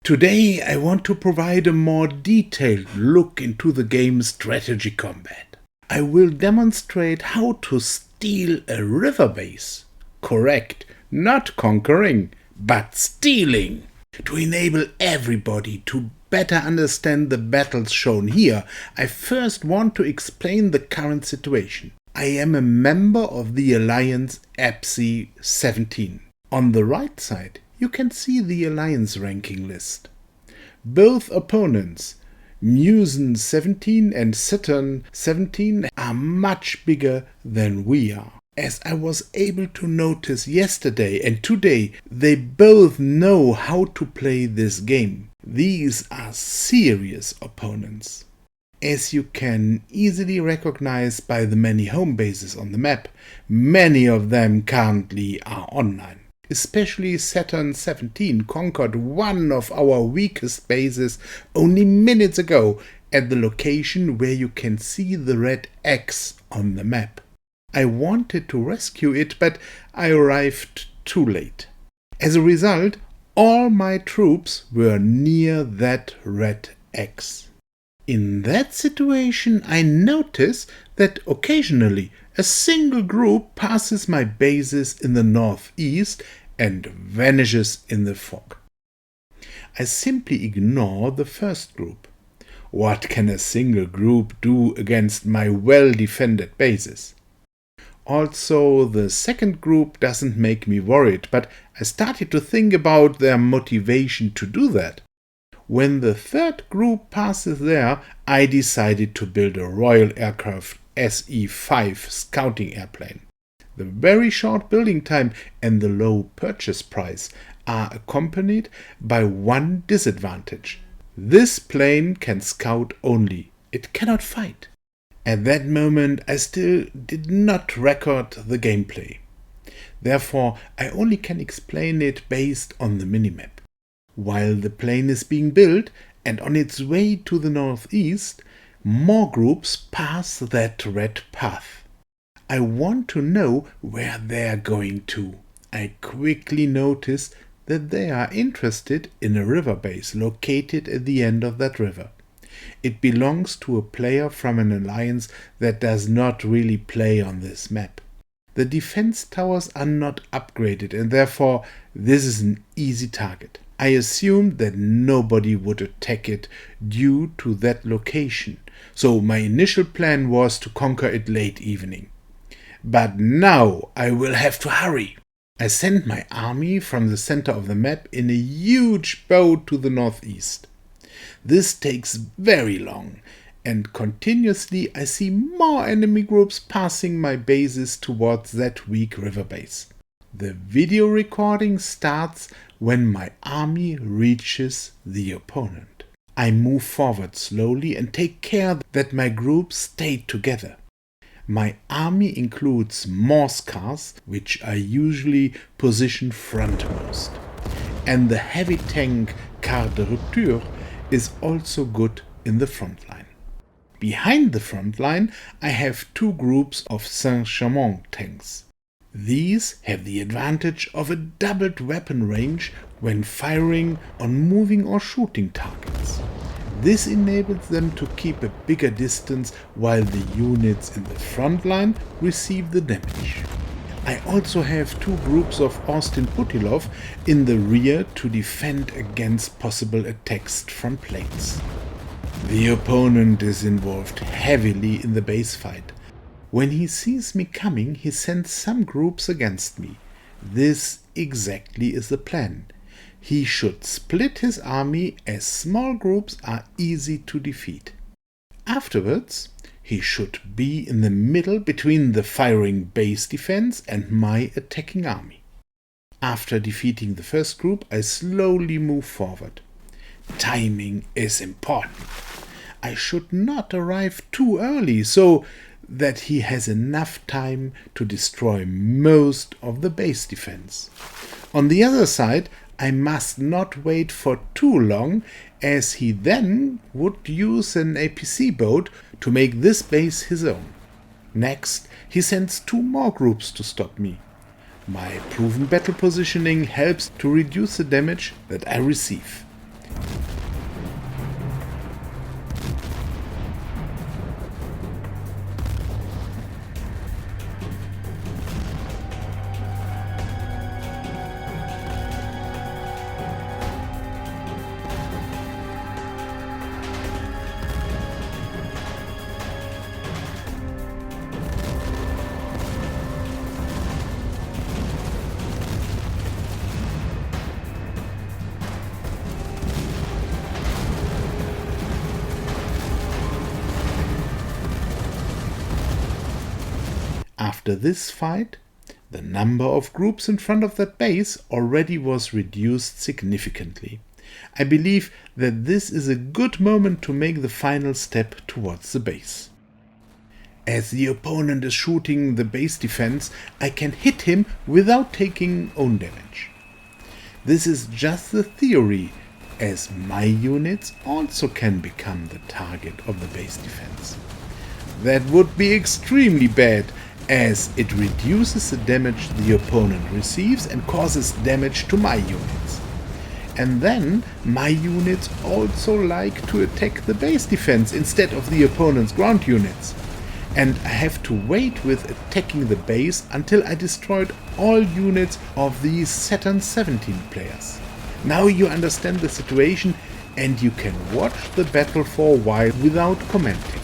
Today I want to provide a more detailed look into the game's strategy combat. I will demonstrate how to steal a river base. Correct, not conquering, but stealing. To enable everybody to better understand the battles shown here, I first want to explain the current situation. I am a member of the Alliance EPSI 17. On the right side, you can see the Alliance ranking list. Both opponents, Musen 17 and Saturn 17, are much bigger than we are. As I was able to notice yesterday and today, they both know how to play this game. These are serious opponents. As you can easily recognize by the many home bases on the map, many of them currently are online. Especially Saturn 17 conquered one of our weakest bases only minutes ago at the location where you can see the red X on the map. I wanted to rescue it, but I arrived too late. As a result, all my troops were near that red X. In that situation, I notice that occasionally a single group passes my bases in the northeast and vanishes in the fog. I simply ignore the first group. What can a single group do against my well-defended bases? Also, the second group doesn't make me worried, but I started to think about their motivation to do that. When the third group passes there, I decided to build a Royal Aircraft SE-5 scouting airplane. The very short building time and the low purchase price are accompanied by one disadvantage. This plane can scout only. It cannot fight. At that moment, I still did not record the gameplay. Therefore, I only can explain it based on the minimap. While the plane is being built and on its way to the northeast, more groups pass that red path. I want to know where they are going to. I quickly notice that they are interested in a river base located at the end of that river. It belongs to a player from an alliance that does not really play on this map. The defense towers are not upgraded and therefore this is an easy target. I assumed that nobody would attack it due to that location, so my initial plan was to conquer it late evening. But now I will have to hurry. I sent my army from the center of the map in a huge boat to the northeast. This takes very long, and continuously I see more enemy groups passing my bases towards that weak river base. The video recording starts when my army reaches the opponent. I move forward slowly and take care that my groups stay together. My army includes Morse cars, which are usually positioned frontmost, and the heavy tank Car de Rupture is also good in the front line. Behind the front line, I have two groups of Saint-Chamond tanks. These have the advantage of a doubled weapon range when firing on moving or shooting targets. This enables them to keep a bigger distance while the units in the front line receive the damage. I also have two groups of Austin Putilov in the rear to defend against possible attacks from planes. The opponent is involved heavily in the base fight. When he sees me coming, he sends some groups against me. This exactly is the plan. He should split his army as small groups are easy to defeat. Afterwards, he should be in the middle between the firing base defense and my attacking army. After defeating the first group, I slowly move forward. Timing is important. I should not arrive too early so that he has enough time to destroy most of the base defense. On the other side, I must not wait for too long, as he then would use an APC boat to make this base his own. Next, he sends two more groups to stop me. My proven battle positioning helps to reduce the damage that I receive. After this fight, the number of groups in front of that base already was reduced significantly. I believe that this is a good moment to make the final step towards the base. As the opponent is shooting the base defense, I can hit him without taking own damage. This is just the theory, as my units also can become the target of the base defense. That would be extremely bad, as it reduces the damage the opponent receives and causes damage to my units. And then my units also like to attack the base defense instead of the opponent's ground units. And I have to wait with attacking the base until I destroyed all units of these Saturn 17 players. Now you understand the situation and you can watch the battle for a while without commenting.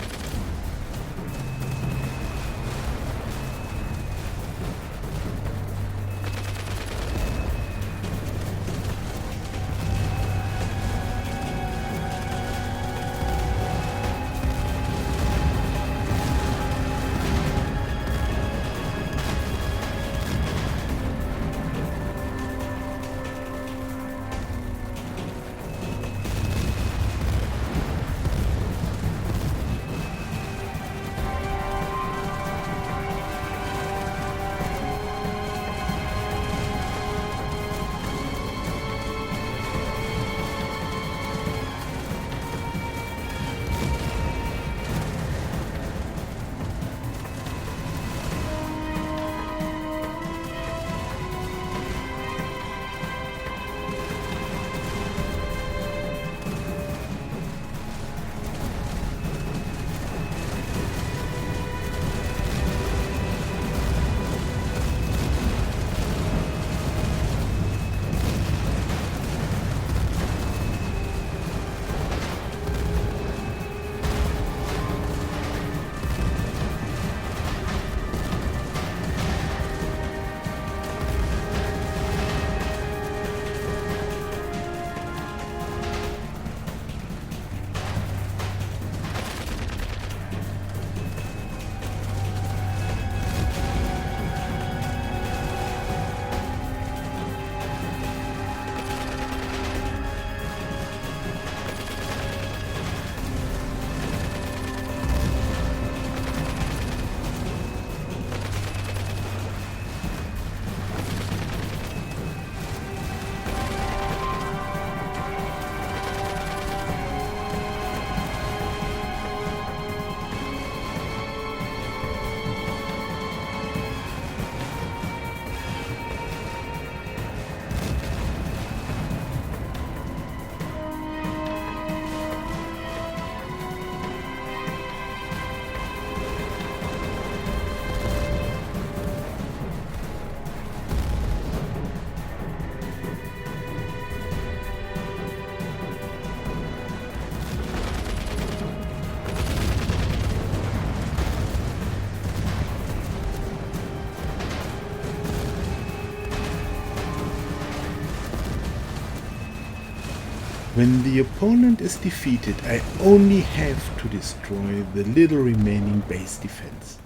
When the opponent is defeated, I only have to destroy the little remaining base defense.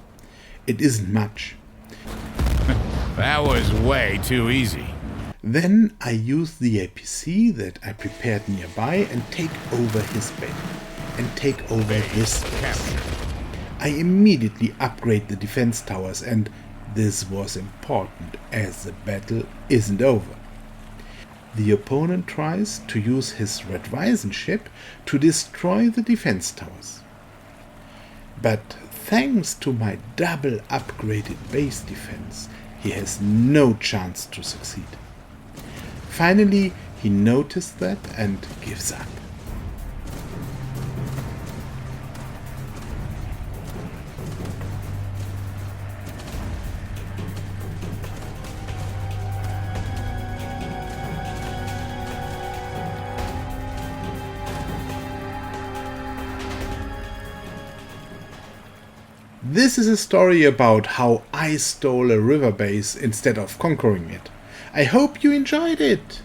It isn't much. That was way too easy. Then I use the APC that I prepared nearby and take over his base and take over his base. I immediately upgrade the defense towers, and this was important as the battle isn't over. The opponent tries to use his Red Weizen ship to destroy the defense towers. But thanks to my double upgraded base defense, he has no chance to succeed. Finally, He noticed that and gives up. This is a story about how I stole a river base instead of conquering it. I hope you enjoyed it.